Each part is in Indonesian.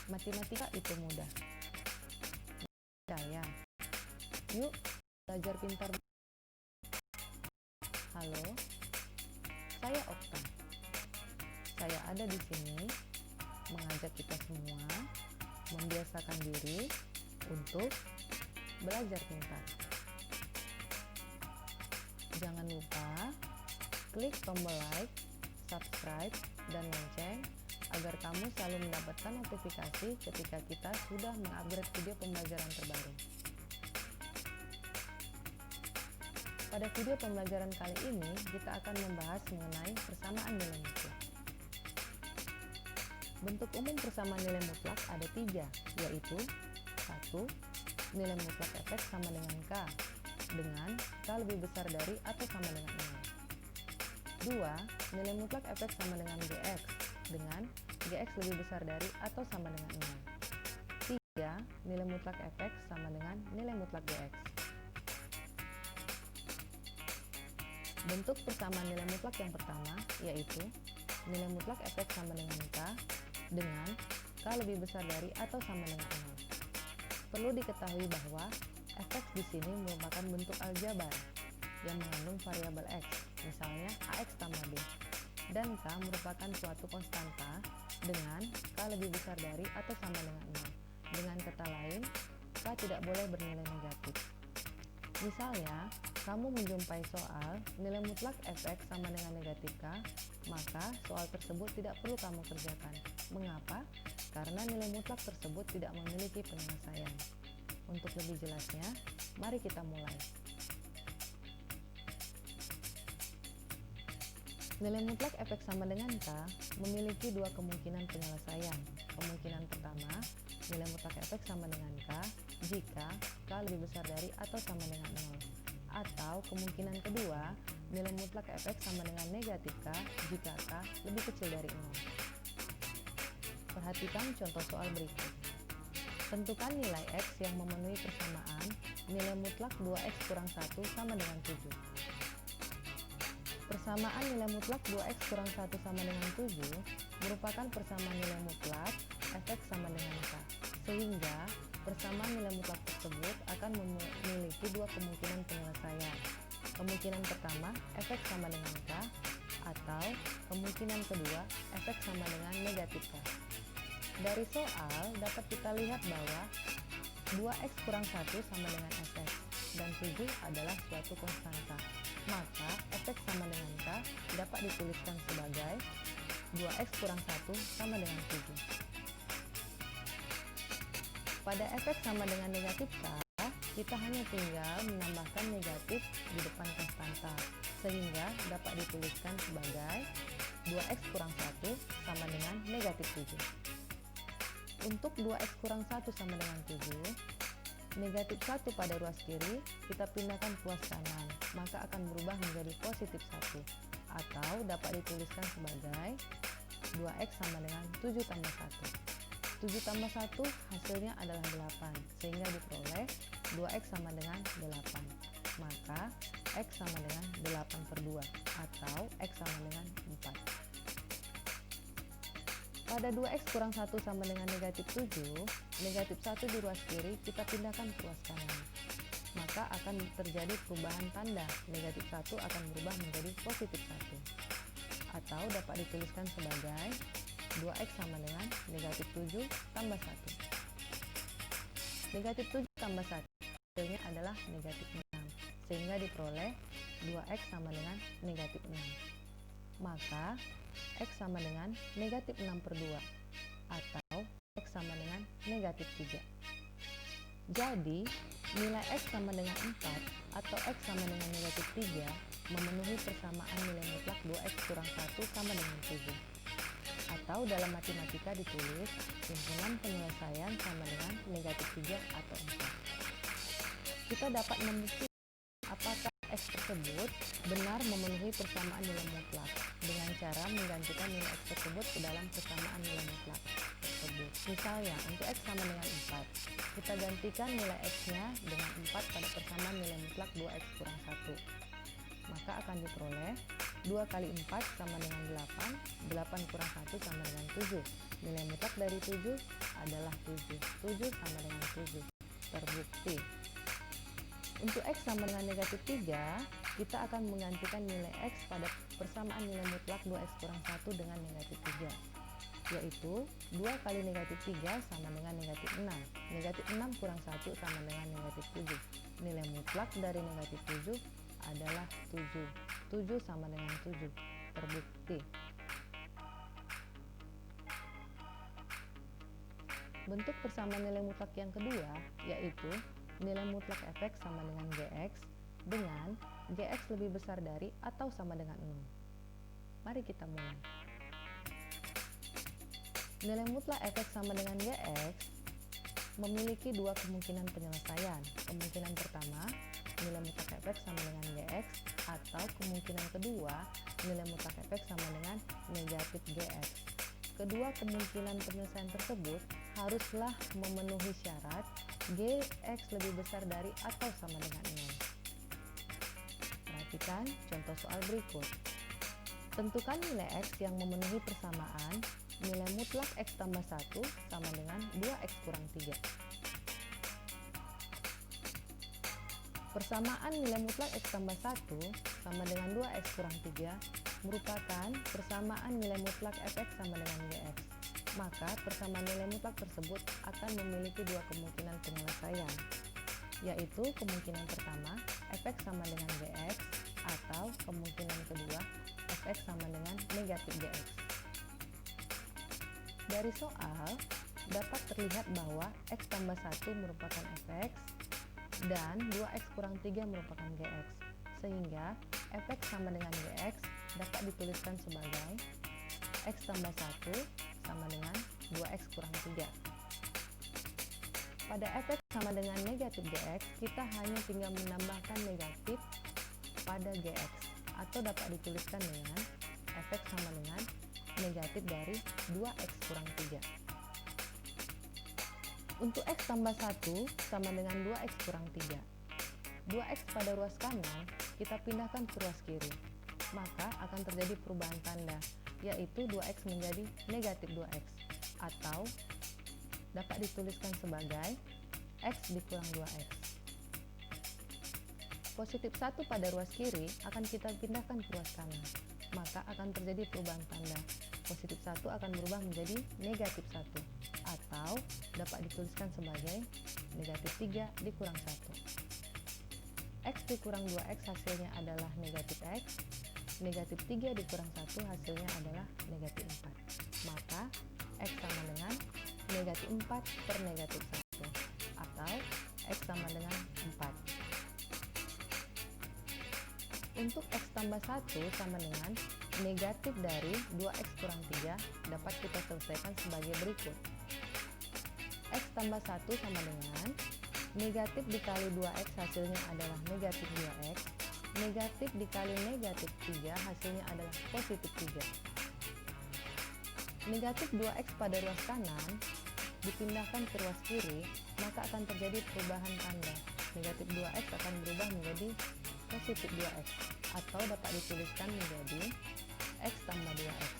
Matematika itu mudah. Percaya. Yuk, belajar pintar. Halo, saya Okta. Saya ada di sini mengajak kita semua membiasakan diri untuk belajar pintar. Jangan lupa klik tombol like, subscribe, dan lonceng agar kamu selalu mendapatkan notifikasi ketika kita sudah mengupgrade video pembelajaran terbaru. Pada video pembelajaran kali ini, kita akan membahas mengenai persamaan nilai mutlak. Bentuk umum persamaan nilai mutlak ada 3, yaitu 1. Nilai mutlak Fx sama dengan K, dengan K lebih besar dari atau sama dengan 0. 2. Nilai mutlak Fx sama dengan Gx, dengan Gx lebih besar dari atau sama dengan 0. 3. Nilai mutlak Fx sama dengan nilai mutlak Gx. Bentuk persamaan nilai mutlak yang pertama yaitu nilai mutlak Fx sama dengan K dengan K lebih besar dari atau sama dengan 0. Perlu diketahui bahwa Fx di sini merupakan bentuk aljabar yang mengandung variabel x, misalnya ax tambah b, dan K merupakan suatu konstanta dengan K lebih besar dari atau sama dengan 0. Dengan kata lain, K tidak boleh bernilai negatif. Misalnya, kamu menjumpai soal nilai mutlak Fx sama dengan negatif K, maka soal tersebut tidak perlu kamu kerjakan. Mengapa? Karena nilai mutlak tersebut tidak memiliki penyelesaian. Untuk lebih jelasnya, mari kita mulai. Nilai mutlak Fx sama dengan K memiliki dua kemungkinan penyelesaian. Kemungkinan pertama, nilai mutlak Fx sama dengan K jika K lebih besar dari atau sama dengan 0. Atau kemungkinan kedua, nilai mutlak Fx sama dengan negatif K jika K lebih kecil dari 0. Perhatikan contoh soal berikut. Tentukan nilai X yang memenuhi persamaan nilai mutlak 2X kurang 1 sama dengan 7. Persamaan nilai mutlak 2X kurang 1 sama dengan 7 merupakan persamaan nilai mutlak Fx sama dengan K, sehingga persamaan nilai mutlak tersebut akan memiliki dua kemungkinan penyelesaian. Kemungkinan pertama, Fx sama dengan K, atau kemungkinan kedua, Fx sama dengan negatif K. Dari soal dapat kita lihat bahwa 2X kurang 1 sama dengan Fx, dan 7 adalah suatu konstanta. Maka Fx sama dengan K dapat dituliskan sebagai 2X kurang 1 sama dengan 7. Pada Fx sama dengan negatif K, kita hanya tinggal menambahkan negatif di depan konstanta, sehingga dapat dituliskan sebagai 2X kurang 1 sama dengan negatif 7. Untuk 2X kurang 1 sama dengan 7, negatif 1 pada ruas kiri kita pindahkan ke ruas kanan, maka akan berubah menjadi positif 1, atau dapat dituliskan sebagai 2X sama dengan 7 tambah 1. 7 tambah 1 hasilnya adalah 8, sehingga diperoleh 2X sama dengan 8. Maka X sama dengan 8 per 2, atau X sama dengan 4. Pada 2X kurang 1 sama dengan negatif 7, negatif 1 di ruas kiri kita pindahkan ke ruas kanan. Maka akan terjadi perubahan tanda, negatif 1 akan berubah menjadi positif 1. Atau dapat dituliskan sebagai 2X sama dengan negatif 7 tambah 1. Negatif 7 tambah 1 hasilnya adalah negatif 6, sehingga diperoleh 2X sama dengan negatif 6. Maka X sama dengan negatif 6 per 2, atau X sama dengan negatif 3. Jadi, nilai X sama dengan 4 atau X sama dengan negatif 3 memenuhi persamaan nilai mutlak 2X kurang 1 sama dengan 7. Atau dalam matematika ditulis himpunan penyelesaian sama dengan negatif 3 atau 4. Kita dapat membuktikan apakah X tersebut benar memenuhi persamaan nilai mutlak dengan cara menggantikan nilai X tersebut ke dalam persamaan nilai mutlak tersebut. Misalnya, untuk X sama dengan 4, kita gantikan nilai X-nya dengan 4 pada persamaan nilai mutlak 2X kurang 1. Maka akan diperoleh 2 kali 4 sama dengan 8, 8 kurang 1 sama dengan 7. Nilai mutlak dari 7 adalah 7. 7 sama dengan 7. Terbukti. Untuk X sama dengan negatif 3, kita akan menggantikan nilai X pada persamaan nilai mutlak 2X kurang 1 dengan negatif 3, yaitu 2 kali negatif 3 sama dengan negatif 6. Negatif 6 kurang 1 sama dengan negatif 7. Nilai mutlak dari negatif 7 adalah 7. 7 sama dengan 7. Terbukti. Bentuk persamaan nilai mutlak yang kedua yaitu nilai mutlak fx sama dengan gx dengan gx lebih besar dari atau sama dengan 0. Mari kita mulai. Nilai mutlak fx sama dengan gx memiliki dua kemungkinan penyelesaian. Kemungkinan pertama, nilai mutlak fx sama dengan gx, atau kemungkinan kedua, nilai mutlak fx sama dengan negatif gx. Kedua kemungkinan penyelesaian tersebut haruslah memenuhi syarat gx lebih besar dari atau sama dengan 0. Perhatikan contoh soal berikut. Tentukan nilai x yang memenuhi persamaan nilai mutlak x tambah 1 sama dengan 2x kurang 3. Persamaan nilai mutlak x tambah 1 sama dengan 2x kurang 3 merupakan persamaan nilai mutlak fx sama dengan gx. Maka persamaan nilai mutlak tersebut akan memiliki dua kemungkinan penyelesaian, yaitu kemungkinan pertama fx sama dengan gx, atau kemungkinan kedua fx sama dengan negatif gx. Dari soal dapat terlihat bahwa x tambah 1 merupakan fx dan 2x kurang 3 merupakan gx, sehingga fx sama dengan gx dapat dituliskan sebagai x tambah 1 sama dengan 2x kurang 3. Pada fx sama dengan negatif gx, kita hanya tinggal menambahkan negatif pada gx, atau dapat dituliskan dengan fx sama dengan negatif dari 2x kurang 3. Untuk x tambah 1 sama dengan 2x kurang 3. 2x pada ruas kanan kita pindahkan ke ruas kiri, maka akan terjadi perubahan tanda, yaitu 2x menjadi negatif 2x, atau dapat dituliskan sebagai x dikurang 2x. Positif 1 pada ruas kiri akan kita pindahkan ke ruas kanan, maka akan terjadi perubahan tanda. Positif 1 akan berubah menjadi negatif 1, atau dapat dituliskan sebagai negatif 3 dikurang 1. X dikurang 2x hasilnya adalah negatif x, negatif 3 dikurang 1 hasilnya adalah negatif 4. Maka x sama dengan negatif 4 per negatif 1, atau x sama dengan 4. Untuk x tambah 1 sama dengan negatif dari 2x kurang 3 dapat kita selesaikan sebagai berikut. X tambah 1 sama dengan negatif dikali 2x hasilnya adalah negatif 2x, negatif dikali negatif 3 hasilnya adalah positif 3. Negatif 2x pada ruas kanan dipindahkan ke ruas kiri, maka akan terjadi perubahan tanda. Negatif 2x akan berubah menjadi positif 2x, atau dapat dituliskan menjadi x tambah 2x.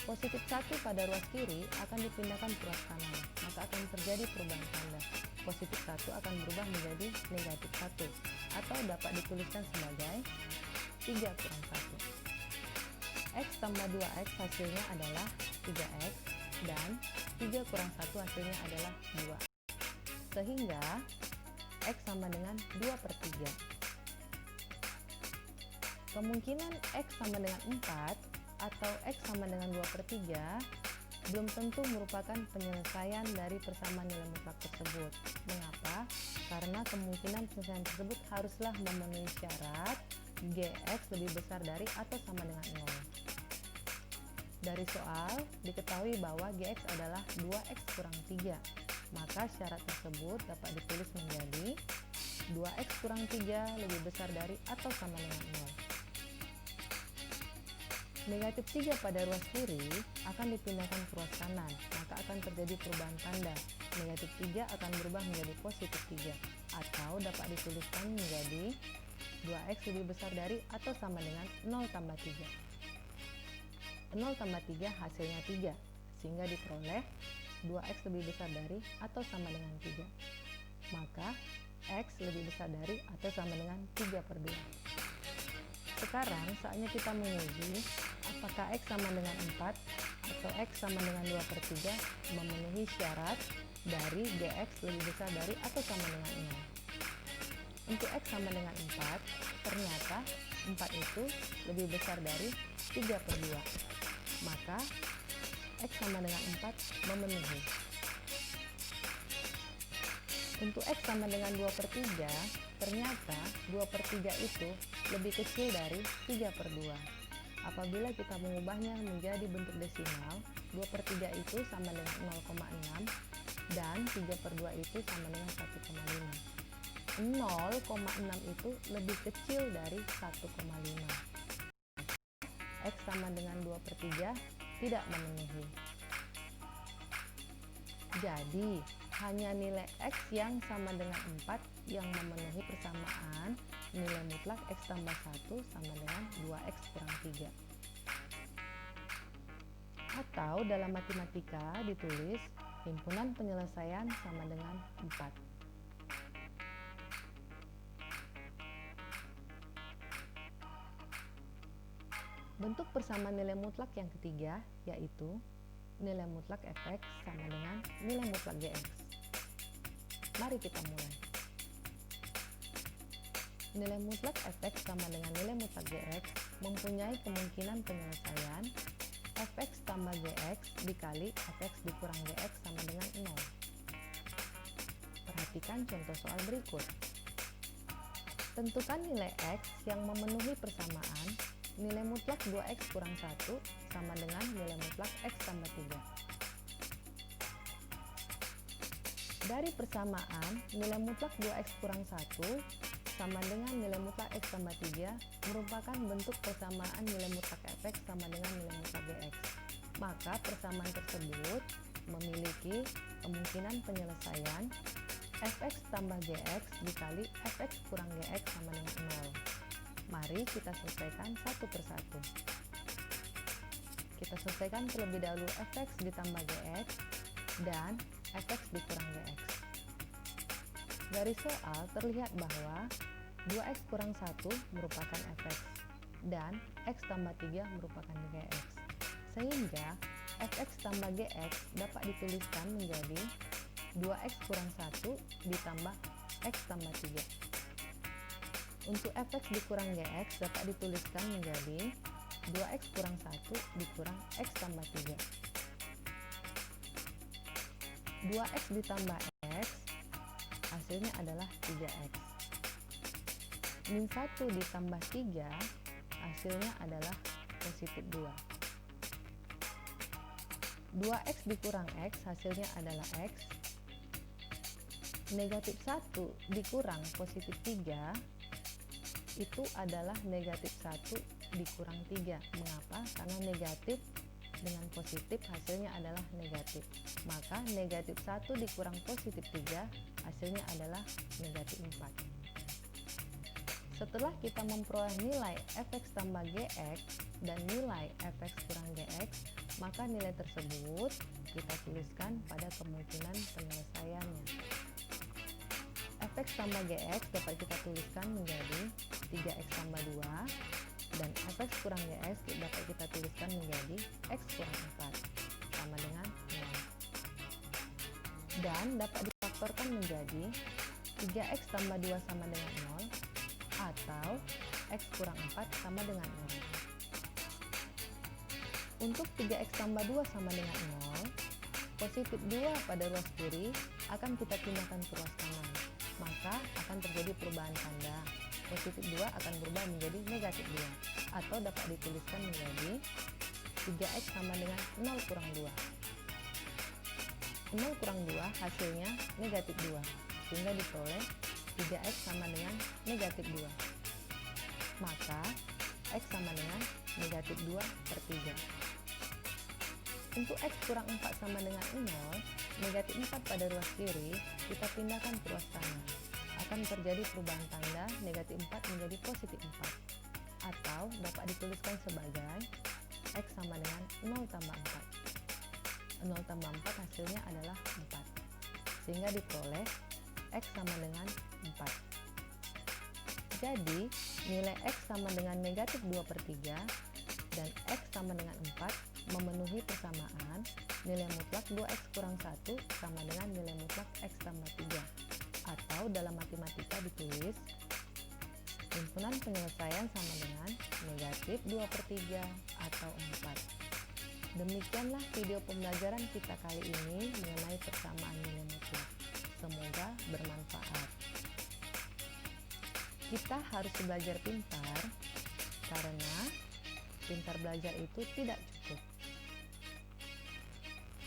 Positif 1 pada ruas kiri akan dipindahkan ke ruas kanan, maka akan terjadi perubahan tanda. Positif 1 akan berubah menjadi negatif 1, atau dapat dituliskan sebagai 3 kurang 1. X tambah 2x hasilnya adalah 3x, dan 3 kurang 1 hasilnya adalah 2. Sehingga x sama dengan 2 per 3. Kemungkinan x sama dengan 4 atau x sama dengan 2 per 3 belum tentu merupakan penyelesaian dari persamaan nilai mutlak tersebut. Mengapa? Karena kemungkinan penyelesaian tersebut haruslah memenuhi syarat gx lebih besar dari atau sama dengan 0. Dari soal diketahui bahwa gx adalah 2x kurang 3, maka syarat tersebut dapat ditulis menjadi 2x kurang 3 lebih besar dari atau sama dengan 0. Negatif 3 pada ruas kiri akan dipindahkan ke ruas kanan, maka akan terjadi perubahan tanda. Negatif 3 akan berubah menjadi positif 3, atau dapat dituliskan menjadi 2x lebih besar dari atau sama dengan 0 tambah 3. 0 tambah 3 hasilnya 3, sehingga diperoleh 2x lebih besar dari atau sama dengan 3. Maka x lebih besar dari atau sama dengan 3/2. Sekarang saatnya kita menguji apakah x sama dengan 4 atau x sama dengan 2/3 memenuhi syarat dari gx lebih besar dari atau sama dengan 0. Untuk x sama dengan 4, ternyata 4 itu lebih besar dari 3/2. Maka x sama dengan 4 memenuhi. Untuk x sama dengan 2/3, ternyata 2/3 itu lebih kecil dari 3/2. Apabila kita mengubahnya menjadi bentuk desimal, 2/3 itu sama dengan 0,6 dan 3/2 itu sama dengan 1,5. 0,6 itu lebih kecil dari 1,5. X sama dengan 2/3 tidak memenuhi. Jadi, hanya nilai x yang sama dengan 4 yang memenuhi persamaan nilai mutlak x tambah 1 sama dengan 2x kurang 3. Atau dalam matematika ditulis himpunan penyelesaian sama dengan 4. Bentuk persamaan nilai mutlak yang ketiga yaitu nilai mutlak fx sama dengan nilai mutlak gx. Mari kita mulai. Nilai mutlak fx sama dengan nilai mutlak gx mempunyai kemungkinan penyelesaian fx tambah gx dikali fx dikurang gx sama dengan 0. Perhatikan contoh soal berikut. Tentukan nilai x yang memenuhi persamaan nilai mutlak 2x kurang 1 sama dengan nilai mutlak x tambah 3. Dari persamaan, nilai mutlak 2x kurang 1 sama dengan nilai mutlak x tambah 3 merupakan bentuk persamaan nilai mutlak fx sama dengan nilai mutlak gx. Maka persamaan tersebut memiliki kemungkinan penyelesaian fx tambah gx dikali fx kurang gx sama dengan 0. Mari kita selesaikan satu persatu. Kita selesaikan terlebih dahulu fx ditambah gx dan fx dikurang gx. Dari soal terlihat bahwa 2x kurang 1 merupakan fx dan x tambah 3 merupakan gx. Sehingga fx tambah gx dapat dituliskan menjadi 2x kurang 1 ditambah x tambah 3. Untuk fx dikurang gx dapat dituliskan menjadi 2x kurang 1 dikurang x tambah 3. 2x ditambah x hasilnya adalah 3x. Min 1 ditambah 3 hasilnya adalah positif 2. 2x dikurang x hasilnya adalah x. Negatif 1 dikurang positif 3 itu adalah negatif 1 dikurang 3. Mengapa? Karena negatif dengan positif hasilnya adalah negatif. Maka negatif 1 dikurang positif 3 hasilnya adalah negatif 4. Setelah kita memperoleh nilai fx tambah gx dan nilai fx kurang gx, maka nilai tersebut kita tuliskan pada kemungkinan penyelesaiannya. Fx tambah gx dapat kita tuliskan menjadi 3x tambah 2 dan fx kurang gx dapat kita tuliskan menjadi x kurang 4 sama dengan 0. Dan dapat difaktorkan menjadi 3x tambah 2 sama dengan 0 atau x kurang 4 sama dengan 0. Untuk 3x tambah 2 sama dengan 0, positif 2 pada ruas kiri akan kita pindahkan ke ruas kanan. Maka akan terjadi perubahan tanda. Positif 2 akan berubah menjadi negatif 2 atau dapat dituliskan menjadi 3x sama dengan 0 kurang 2. 0 kurang 2 hasilnya negatif 2 sehingga diperoleh 3x sama dengan negatif 2. Maka x sama dengan negatif 2/3. Untuk x kurang 4 sama dengan 0, negatif 4 pada ruas kiri kita pindahkan ke ruas kanan. Akan terjadi perubahan tanda negatif 4 menjadi positif 4 atau dapat dituliskan sebagai x sama dengan 0 tambah 4. 0 tambah 4 hasilnya adalah 4. Sehingga diperoleh X sama dengan 4. Jadi, nilai X sama dengan negatif 2/3 dan X sama dengan 4 memenuhi persamaan nilai mutlak 2X kurang 1 sama dengan nilai mutlak X tambah 3. Atau dalam matematika ditulis himpunan penyelesaian sama dengan negatif 2/3 atau 4. Demikianlah video pembelajaran kita kali ini mengenai persamaan nilai mutlak. Semoga bermanfaat. Kita harus belajar pintar karena pintar belajar itu tidak cukup.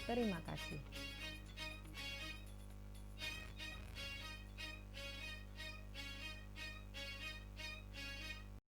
Terima kasih.